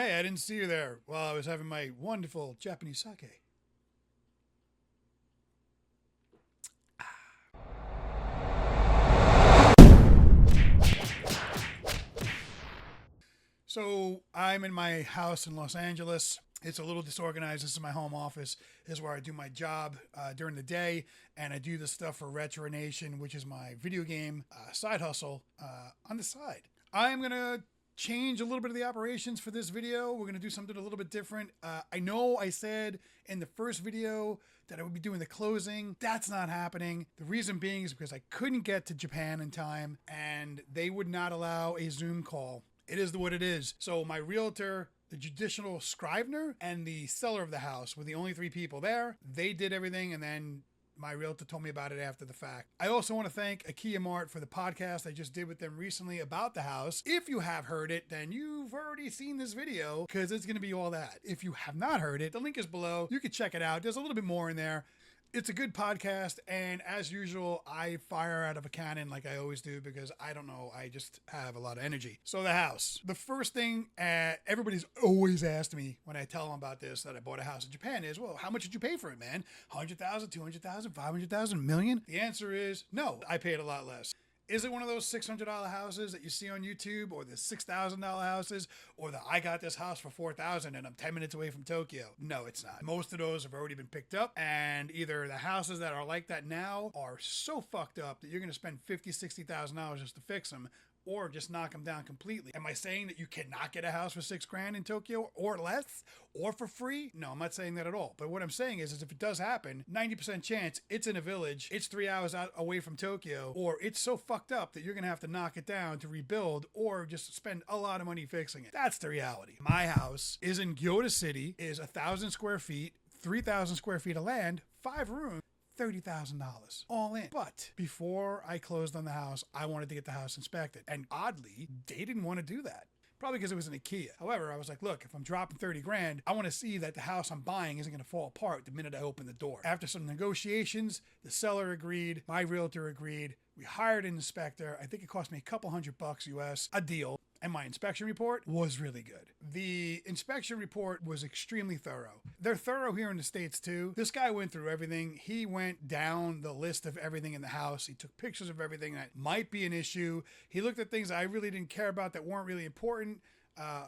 Hey, I didn't see you there while I was having my wonderful Japanese sake. So I'm in my house in Los Angeles. It's a little disorganized. This is my home office. This is where I do my job during the day, and I do this stuff for Retronation, which is my video game side hustle on the side. I'm gonna change a little bit of the operations for this video. We're gonna do something a little bit different. I know I said in the first video that I would be doing the closing. That's not happening. The reason being is because I couldn't get to Japan in time, and they would not allow a Zoom call. It is what it is. So my realtor, the judicial scrivener, and the seller of the house were the only three people there. They did everything, and then my realtor told me about it after the fact. I also want to thank Akiya Mart for the podcast I just did with them recently about the house. If you have heard it, then you've already seen this video because it's going to be all that. If you have not heard it, the link is below. You can check it out. There's a little bit more in there. It's a good podcast, and as usual, I fire out of a cannon like I always do because I don't know, I just have a lot of energy. So the house. The first thing everybody's always asked me when I tell them about this, that I bought a house in Japan, is, well, how much did you pay for it, man? 100,000, 200,000, 500,000, million? The answer is no, I paid a lot less. Is it one of those $600 houses that you see on YouTube, or the $6,000 houses, or the I got this house for $4,000 and I'm 10 minutes away from Tokyo? No, it's not. Most of those have already been picked up, and either the houses that are like that now are so fucked up that you're going to spend $50,000, $60,000 just to fix them, or just knock them down completely. Am I saying that you cannot get a house for $6,000 in Tokyo or less, or for free? No, I'm not saying that at all. But what I'm saying is if it does happen, 90% chance it's in a village, it's 3 hours out away from Tokyo, or it's so fucked up that you're gonna have to knock it down to rebuild, or just spend a lot of money fixing it. That's the reality. My house is in Gyoda City, is 1,000 square feet, 3,000 square feet of land, 5 rooms, $30,000 all in. But before I closed on the house, I wanted to get the house inspected. And oddly, they didn't want to do that. Probably because it was an Akiya. However, I was like, look, if I'm dropping 30 grand, I want to see that the house I'm buying isn't going to fall apart the minute I open the door. After some negotiations, the seller agreed, my realtor agreed. We hired an inspector. I think it cost me a couple $100 US, a deal. And my inspection report was really good. The inspection report was extremely thorough. They're thorough here in the States too. This guy went through everything. He went down the list of everything in the house. He took pictures of everything that might be an issue. He looked at things I really didn't care about that weren't really important.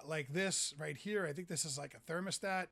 Like this right here. I think this is like a thermostat.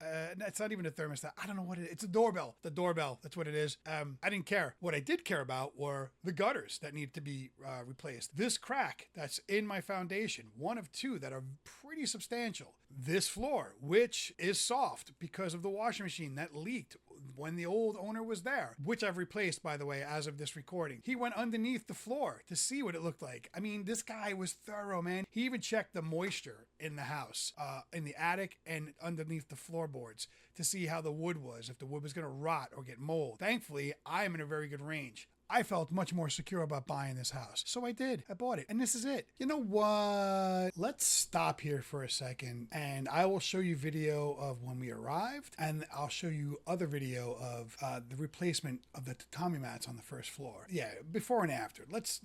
It's not even a thermostat. I don't know what it is. It's a doorbell. The doorbell. That's what it is. I didn't care. What I did care about were the gutters that need to be replaced. This crack that's in my foundation, one of two that are pretty substantial. This floor, which is soft because of the washing machine that leaked when the old owner was there, which I've replaced, by the way, as of this recording. He went underneath the floor to see what it looked like. I mean, this guy was thorough, man. He even checked the moisture in the house, in the attic and underneath the floorboards to see how the wood was, if the wood was going to rot or get mold. Thankfully, I'm in a very good range. I felt much more secure about buying this house. So I did. I bought it. And this is it. You know what? Let's stop here for a second, and I will show you video of when we arrived, and I'll show you other video of the replacement of the tatami mats on the first floor. Yeah, before and after. Let's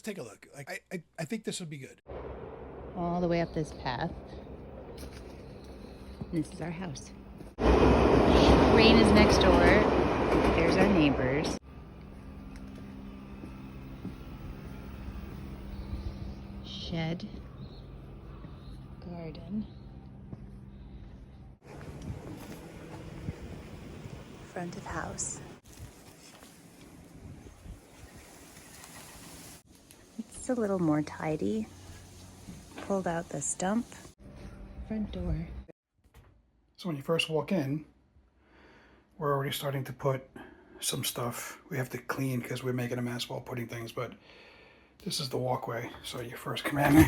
take a look. Like I think this would be good. All the way up this path. And this is our house. Rain is next door. There's our neighbors. Shed, garden, front of house. It's a little more tidy. Pulled out the stump. Front door. So when you first walk in, we're already starting to put some stuff. We have to clean because we're making a mess while putting things, but this is the walkway. So your first commandment,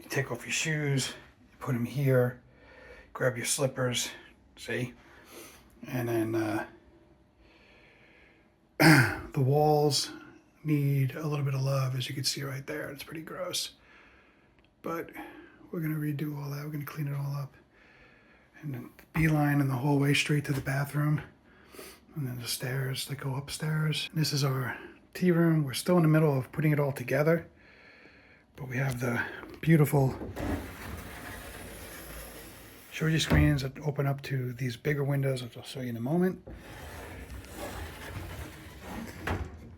you take off your shoes, you put them here, grab your slippers, see? And then the walls need a little bit of love, as you can see right there. It's pretty gross. But we're gonna redo all that. We're gonna clean it all up. And then beeline in the hallway straight to the bathroom. And then the stairs that go upstairs. This is our tea room. We're still in the middle of putting it all together, but we have the beautiful shoji screens that open up to these bigger windows, which I'll show you in a moment.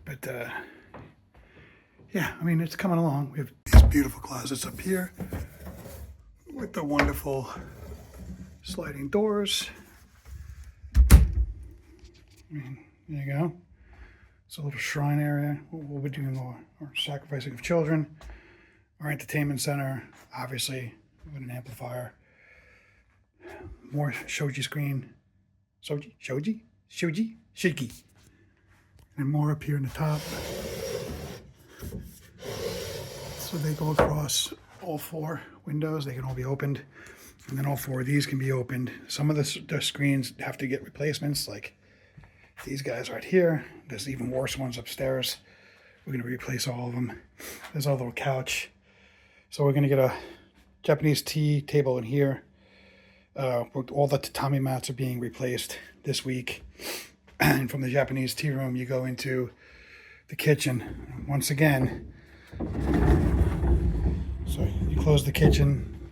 But yeah, I mean, it's coming along. We have these beautiful closets up here with the wonderful sliding doors. I mean, there you go. It's a little shrine area. We'll be doing our sacrificing of children. Our entertainment center, obviously, with an amplifier. More shoji screen. Shoji? Shiki. And more up here in the top. So they go across all 4 windows. They can all be opened. And then all 4 of these can be opened. Some of the screens have to get replacements, like these guys right here. There's even worse ones upstairs. We're going to replace all of them. There's our little couch. So we're going to get a Japanese tea table in here. All the tatami mats are being replaced this week. And from the Japanese tea room, you go into the kitchen. Once again, so you close the kitchen,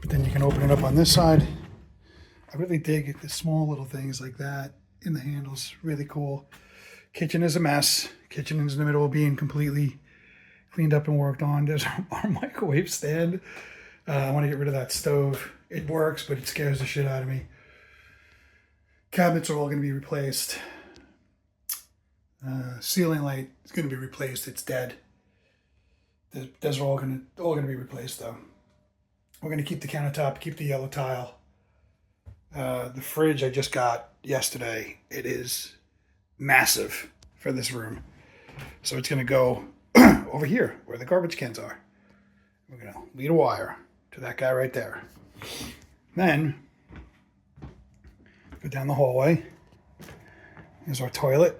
but then you can open it up on this side. I really dig the small little things like that in the handles. Really cool. Kitchen is a mess. Kitchen is in the middle of being completely cleaned up and worked on. There's our microwave stand. I want to get rid of that stove. It works, but it scares the shit out of me. Cabinets are all going to be replaced. Ceiling light is going to be replaced. It's dead. Those are all going to be replaced, though. We're going to keep the countertop, keep the yellow tile. The fridge I just got yesterday, it is massive for this room. So it's going to go over here where the garbage cans are. We're going to lead a wire to that guy right there. Then go down the hallway. Here's our toilet,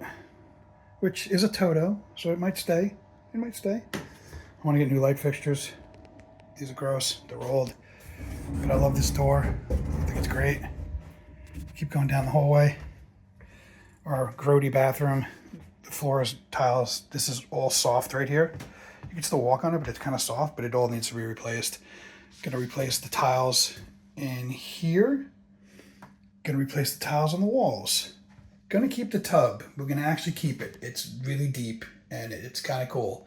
which is a Toto, so it might stay. It might stay. I want to get new light fixtures. These are gross. They're old. But I love this door. I think it's great. Keep going down the hallway. Our grody bathroom. The floor is tiles. This is all soft right here. You can still walk on it, but it's kind of soft, but it all needs to be replaced. Gonna replace the tiles in here. Gonna replace the tiles on the walls. Gonna keep the tub. We're gonna actually keep it. It's really deep and it's kind of cool.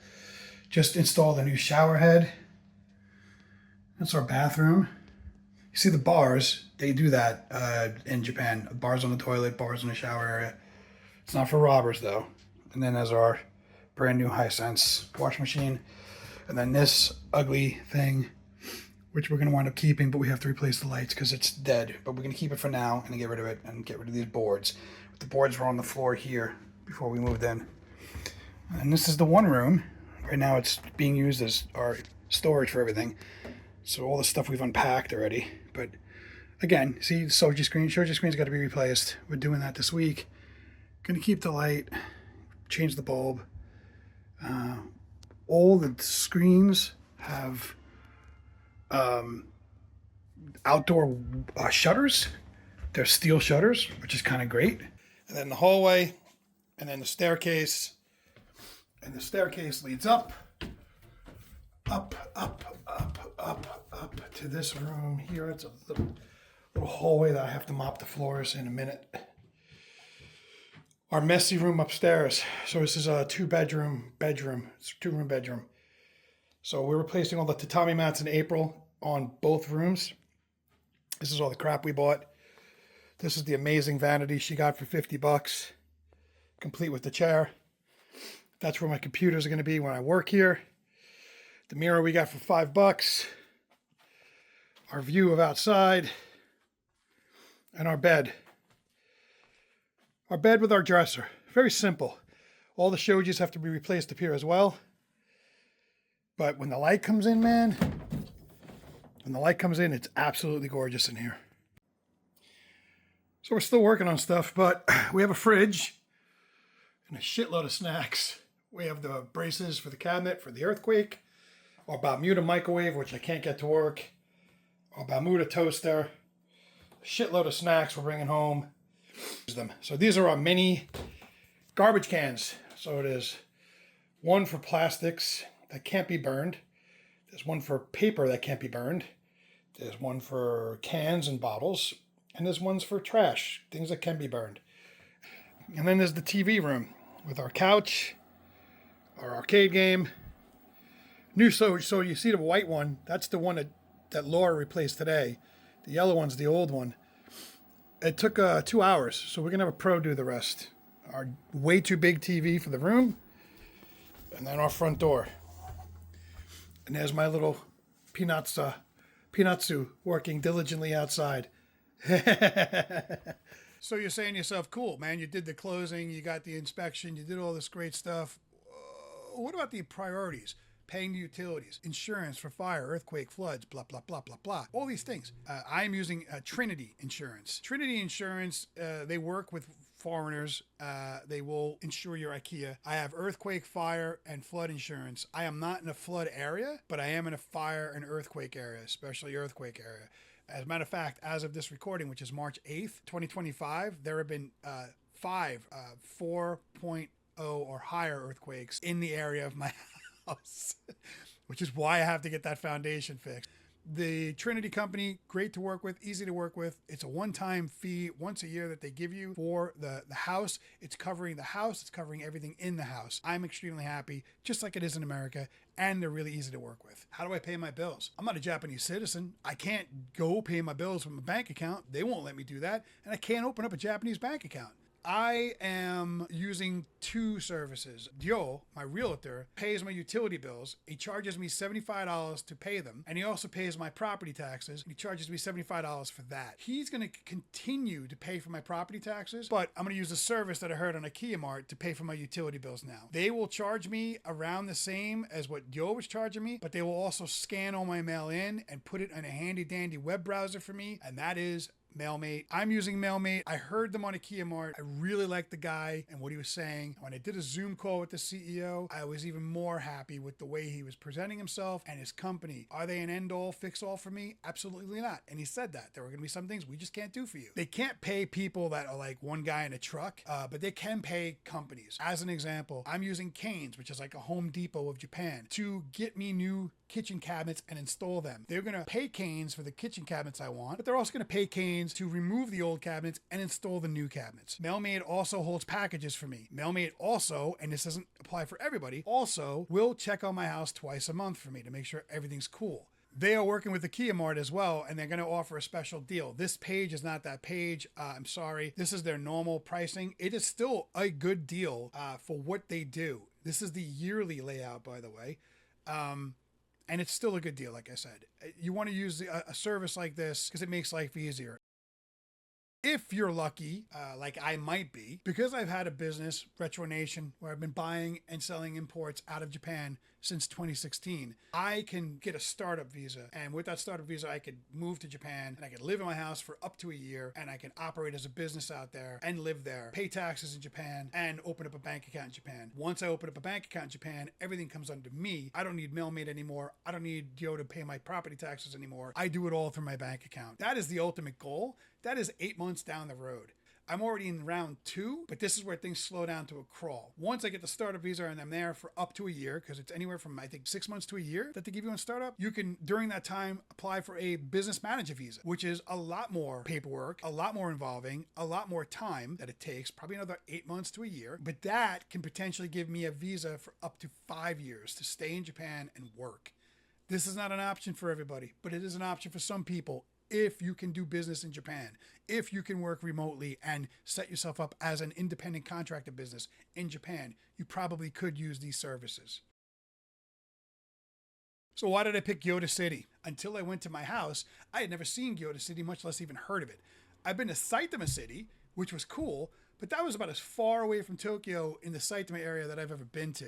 Just installed a new shower head. That's our bathroom. You see the bars, they do that in Japan. Bars on the toilet, bars in the shower area. It's not for robbers though. And then there's our brand new Hisense washing machine. And then this ugly thing, which we're going to wind up keeping, but we have to replace the lights because it's dead. But we're going to keep it for now and get rid of it and get rid of these boards. The boards were on the floor here before we moved in. And this is the one room. Right now it's being used as our storage for everything. So all the stuff we've unpacked already. But again, see the shoji screen. Shoji screen's got to be replaced. We're doing that this week. Going to keep the light, change the bulb. All the screens have outdoor shutters. They're steel shutters, which is kind of great. And then the hallway, and then the staircase. And the staircase leads up to this room here. It's a little hallway that I have to mop the floors in a minute. Our messy room upstairs. So this is a two-bedroom bedroom. It's a two-room bedroom. So we're replacing all the tatami mats in April on both rooms. This is all the crap we bought. This is the amazing vanity she got for $50, complete with the chair. That's where my computers are going to be when I work here. The mirror we got for $5. Our view of outside. And our bed. Our bed with our dresser. Very simple. All the shojis have to be replaced up here as well. But when the light comes in, man, when the light comes in, it's absolutely gorgeous in here. So we're still working on stuff, but we have a fridge and a shitload of snacks. We have the braces for the cabinet for the earthquake, our Bermuda microwave, which I can't get to work, our Bermuda toaster, a shitload of snacks we're bringing home. So these are our mini garbage cans. So it is one for plastics that can't be burned. There's one for paper that can't be burned. There's one for cans and bottles, and there's ones for trash, things that can be burned. And then there's the TV room with our couch, our arcade game. So you see the white one, that's the one that Laura replaced today. The yellow one's the old one. It took 2 hours, so we're going to have a pro do the rest. Our way too big TV for the room, and then our front door. And there's my little Pinatsu working diligently outside. So you're saying to yourself, cool, man, you did the closing, you got the inspection, you did all this great stuff. What about the priorities? Paying the utilities, insurance for fire, earthquake, floods, blah, blah, blah, blah, blah. All these things. I'm using Trinity Insurance. Trinity Insurance, they work with foreigners. They will insure your Akiya. I have earthquake, fire, and flood insurance. I am not in a flood area, but I am in a fire and earthquake area, especially earthquake area. As a matter of fact, as of this recording, which is March 8th, 2025, there have been 5 4.0 or higher earthquakes in the area of my house, which is why I have to get that foundation fixed. The Trinity company, great to work with, easy to work with. It's a one-time fee once a year that they give you for the house. It's covering the house. It's covering everything in the house. I'm extremely happy, just like it is in America, and they're really easy to work with. How do I pay my bills? I'm not a Japanese citizen. I can't go pay my bills from a bank account. They won't let me do that, and I can't open up a Japanese bank account. I am using 2 services. Dio, my realtor, pays my utility bills. He charges me $75 to pay them. And he also pays my property taxes. He charges me $75 for that. He's going to continue to pay for my property taxes, but I'm going to use a service that I heard on Akiya Mart to pay for my utility bills now. They will charge me around the same as what Dio was charging me, but they will also scan all my mail in and put it in a handy dandy web browser for me, and that is Mailmate. I'm using Mailmate. I heard them on Akiya Mart. I really liked the guy and what he was saying. When I did a Zoom call with the CEO, I was even more happy with the way he was presenting himself and his company. Are they an end-all, fix-all for me? Absolutely not. And he said that. There were going to be some things we just can't do for you. They can't pay people that are like one guy in a truck, but they can pay companies. As an example, I'm using Canes, which is like a Home Depot of Japan, to get me new kitchen cabinets and install them. They're going to pay Canes for the kitchen cabinets I want, but they're also going to pay Canes to remove the old cabinets and install the new cabinets. Mailmate also holds packages for me. Mailmate also, and this doesn't apply for everybody, also will check on my house twice a month for me to make sure everything's cool. They are working with the Akiya Mart as well, and they're going to offer a special deal. This page is not that page. I'm sorry. This is their normal pricing. It is still a good deal for what they do. This is the yearly layout, by the way. And it's still a good deal, like I said. You want to use a service like this because it makes life easier. If you're lucky, like I might be, because I've had a business, Retronation, where I've been buying and selling imports out of Japan since 2016, I can get a startup visa. And with that startup visa, I could move to Japan and I could live in my house for up to a year and I can operate as a business out there and live there, pay taxes in Japan and open up a bank account in Japan. Once I open up a bank account in Japan, everything comes under me. I don't need Mailmate anymore. I don't need Gyoda to pay my property taxes anymore. I do it all through my bank account. That is the ultimate goal. That is 8 months down the road. I'm already in round 2, but this is where things slow down to a crawl. Once I get the startup visa and I'm there for up to a year, because it's anywhere from, I think, 6 months to a year that they give you on startup, you can, during that time, apply for a business manager visa, which is a lot more paperwork, a lot more involving, a lot more time that it takes, probably another 8 months to a year. But that can potentially give me a visa for up to 5 years to stay in Japan and work. This is not an option for everybody, but it is an option for some people. If you can do business in Japan, if you can work remotely and set yourself up as an independent contractor business in Japan, you probably could use these services. So why did I pick Gyoda City? Until I went to my house, I had never seen Gyoda City, much less even heard of it. I've been to Saitama City, which was cool, but that was about as far away from Tokyo in the Saitama area that I've ever been to.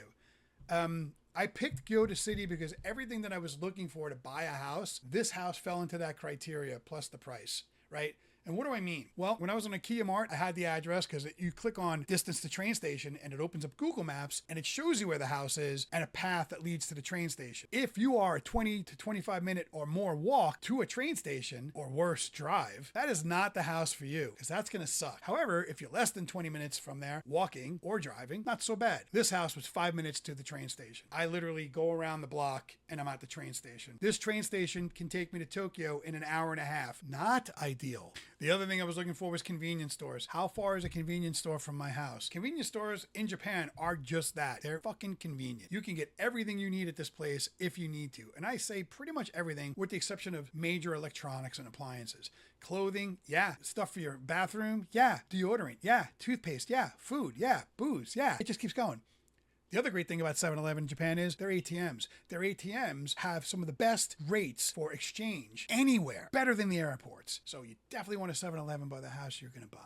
I picked Gyoda City because everything that I was looking for to buy a house, this house fell into that criteria plus the price, right? And what do I mean? Well, when I was on Akiya Mart, I had the address because you click on distance to train station and it opens up Google Maps and it shows you where the house is and a path that leads to the train station. If you are a 20 to 25 minute or more walk to a train station, or worse, drive, that is not the house for you because that's going to suck. However, if you're less than 20 minutes from there, walking or driving, not so bad. This house was 5 minutes to the train station. I literally go around the block and I'm at the train station. This train station can take me to Tokyo in an hour and a half. Not ideal. The other thing I was looking for was convenience stores. How far is a convenience store from my house? Convenience stores in Japan are just that. They're fucking convenient. You can get everything you need at this place if you need to. And I say pretty much everything with the exception of major electronics and appliances. Clothing, yeah. Stuff for your bathroom, yeah. Deodorant, yeah. Toothpaste, yeah. Food, yeah. Booze, yeah. It just keeps going. The other great thing about 7-Eleven in Japan is their ATMs. Their ATMs have some of the best rates for exchange anywhere, better than the airports. So you definitely want a 7-Eleven by the house you're going to buy.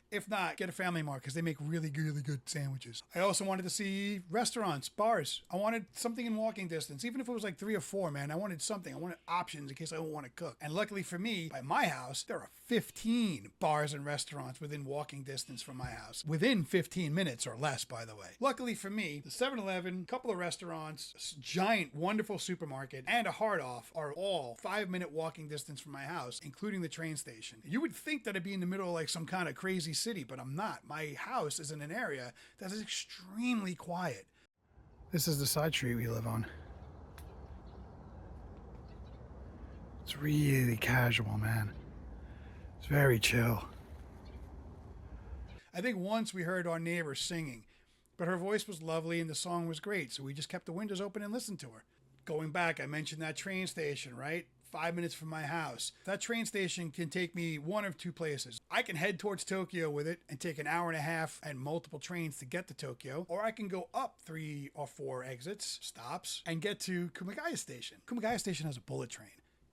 If not, get a Family Mart because they make really good sandwiches. I also wanted to see restaurants, bars. I wanted something in walking distance, even if it was like 3 or 4, man. I wanted something. I wanted options in case I don't want to cook. And luckily for me, by my house, there are 15 bars and restaurants within walking distance from my house. Within 15 minutes or less, by the way. Luckily for me, the 7-Eleven, a couple of restaurants, a giant, wonderful supermarket, and a Hard Off are all 5-minute walking distance from my house, including the train station. You would think that I'd be in the middle of like some kind of crazy city, but I'm not. My house is in an area that is extremely quiet. This is the side street we live on. It's really casual, man. It's very chill. I think once we heard our neighbor singing, but her voice was lovely and the song was great, so we just kept the windows open and listened to her. Going back, I mentioned that train station, right? 5 minutes from my house. That train station can take me one of two places. I can head towards Tokyo with it and take an hour and a half and multiple trains to get to Tokyo, or I can go up 3 or 4 exits, stops, and get to Kumagaya Station. Kumagaya Station has a bullet train.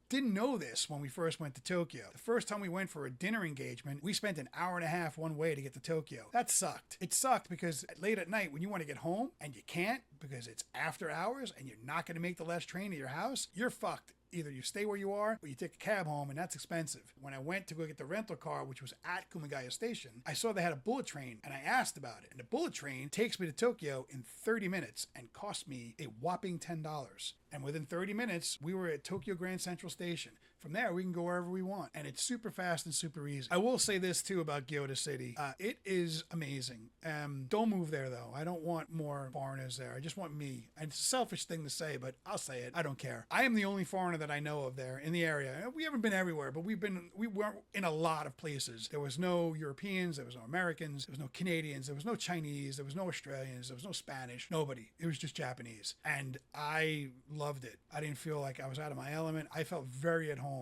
Didn't know this when we first went to Tokyo. The first time we went for a dinner engagement, we spent an hour and a half one way to get to Tokyo. That sucked. It sucked because late at night when you want to get home and you can't because it's after hours and you're not going to make the last train to your house, you're fucked. Either you stay where you are or you take a cab home, and that's expensive. When I went to go get the rental car, which was at Kumagaya Station, I saw they had a bullet train and I asked about it. And the bullet train takes me to Tokyo in 30 minutes and cost me a whopping $10. And within 30 minutes, we were at Tokyo Grand Central Station. From there, we can go wherever we want. And it's super fast and super easy. I will say this, too, about Gyoda City. It is amazing. Don't move there, though. I don't want more foreigners there. I just want me. And it's a selfish thing to say, but I'll say it. I don't care. I am the only foreigner that I know of there in the area. We haven't been everywhere, but we were in a lot of places. There was no Europeans. There was no Americans. There was no Canadians. There was no Chinese. There was no Australians. There was no Spanish. Nobody. It was just Japanese. And I loved it. I didn't feel like I was out of my element. I felt very at home.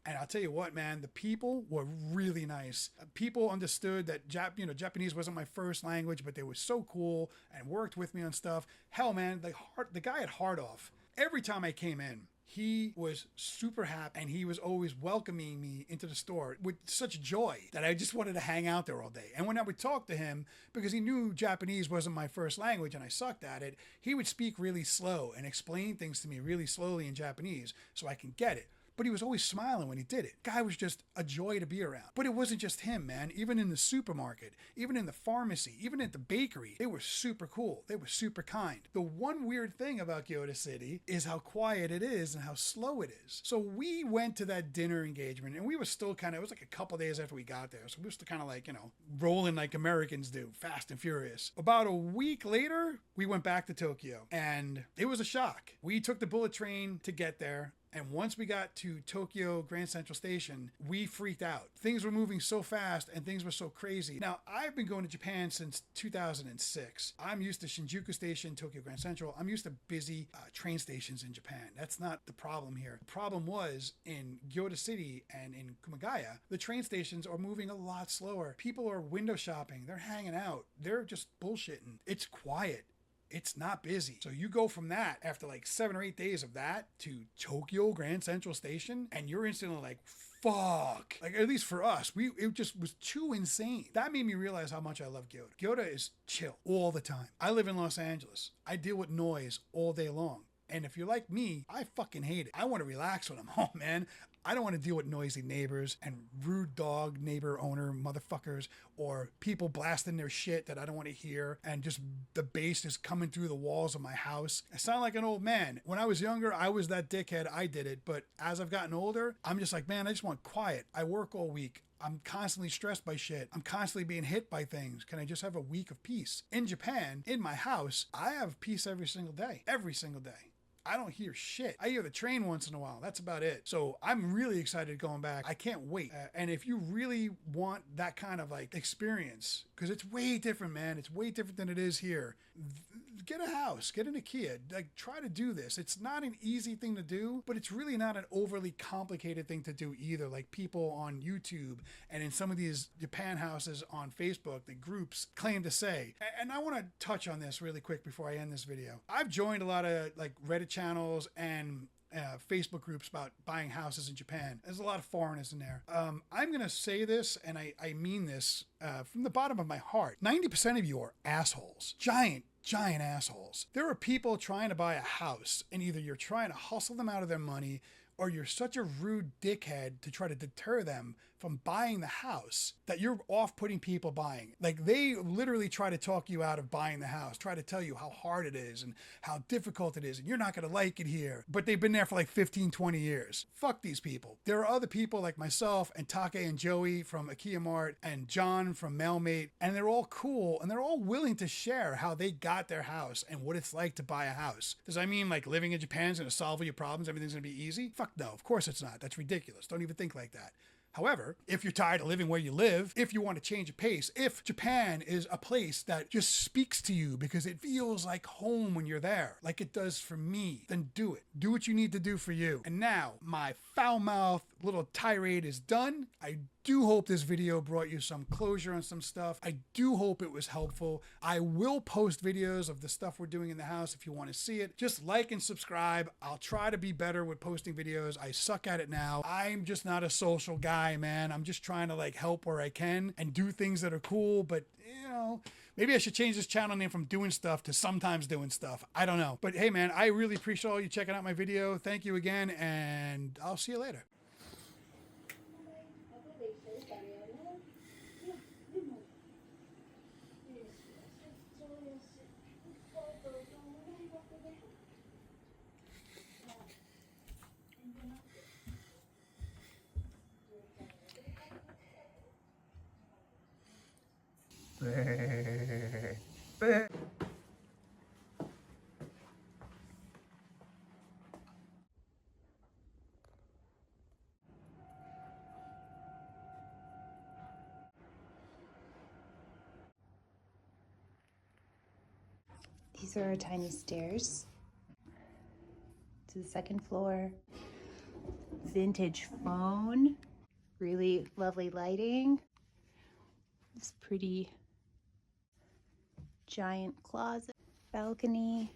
And I'll tell you what, man, the people were really nice. People understood that Japanese wasn't my first language, but they were so cool and worked with me on stuff. Hell, man, the guy at Hard Off, every time I came in, he was super happy and he was always welcoming me into the store with such joy that I just wanted to hang out there all day. And when I would talk to him, because he knew Japanese wasn't my first language and I sucked at it, he would speak really slow and explain things to me really slowly in Japanese so I can get it. But he was always smiling when he did it. Guy was just a joy to be around. But it wasn't just him, man. Even in the supermarket, even in the pharmacy, even at the bakery, they were super cool. They were super kind. The one weird thing about Gyoda City is how quiet it is and how slow it is. So we went to that dinner engagement and we were still it was like a couple days after we got there. So we were still kind of like, rolling like Americans do, fast and furious. About a week later, we went back to Tokyo and it was a shock. We took the bullet train to get there. And once we got to Tokyo Grand Central Station, we freaked out. Things were moving so fast and things were so crazy. Now, I've been going to Japan since 2006. I'm used to Shinjuku Station, Tokyo Grand Central. I'm used to busy train stations in Japan. That's not the problem here. The problem was in Gyoda City and in Kumagaya, the train stations are moving a lot slower. People are window shopping. They're hanging out. They're just bullshitting. It's quiet. It's not busy. So you go from that after like 7 or 8 days of that to Tokyo Grand Central Station and you're instantly like, fuck. Like, at least for us, it just was too insane. That made me realize how much I love Gyoda. Gyoda is chill all the time. I live in Los Angeles. I deal with noise all day long. And if you're like me, I fucking hate it. I want to relax when I'm home, man. I don't want to deal with noisy neighbors and rude dog neighbor owner motherfuckers, or people blasting their shit that I don't want to hear, and just the bass is coming through the walls of my house. I sound like an old man. When I was younger, I was that dickhead. I did it. But as I've gotten older, I'm just like, man, I just want quiet. I work all week. I'm constantly stressed by shit. I'm constantly being hit by things. Can I just have a week of peace? In Japan, in my house, I have peace every single day. Every single day. I don't hear shit. I hear the train once in a while. That's about it. So I'm really excited going back. I can't wait. And if you really want that kind of like experience, because it's way different, man. It's way different than it is here. Get a house, get an Akiya, like try to do this. It's not an easy thing to do, but it's really not an overly complicated thing to do either. Like people on YouTube and in some of these Japan houses on Facebook, the groups claim to say. And I want to touch on this really quick before I end this video. I've joined a lot of like Reddit channels and Facebook groups about buying houses in Japan. There's a lot of foreigners in there. I'm going to say this, and I mean this from the bottom of my heart. 90% of you are assholes. Giant assholes. There are people trying to buy a house, and either you're trying to hustle them out of their money, or you're such a rude dickhead to try to deter them from buying the house that you're off-putting people buying. Like, they literally try to talk you out of buying the house, try to tell you how hard it is and how difficult it is, and you're not going to like it here. But they've been there for like 15, 20 years. Fuck these people. There are other people like myself and Take and Joey from Akiya Mart and John from Mailmate, and they're all cool, and they're all willing to share how they got their house and what it's like to buy a house. Does that mean like living in Japan is going to solve all your problems? Everything's going to be easy? Fuck no, of course it's not. That's ridiculous. Don't even think like that. However, if you're tired of living where you live, if you want to change a pace, if Japan is a place that just speaks to you because it feels like home when you're there, like it does for me, then do it. Do what you need to do for you. And now, my foul-mouthed little tirade is done. I do hope this video brought you some closure on some stuff. I do hope it was helpful. I will post videos of the stuff we're doing in the house if you want to see it. Just like and subscribe. I'll try to be better with posting videos. I suck at it now. I'm just not a social guy, man. I'm just trying to like help where I can and do things that are cool, but you know, maybe I should change this channel name from Doing Stuff to Sometimes Doing Stuff. I don't know. But hey, man, I really appreciate all you checking out my video. Thank you again, and I'll see you later. These are our tiny stairs to the second floor. Vintage phone, really lovely lighting. This pretty giant closet, balcony,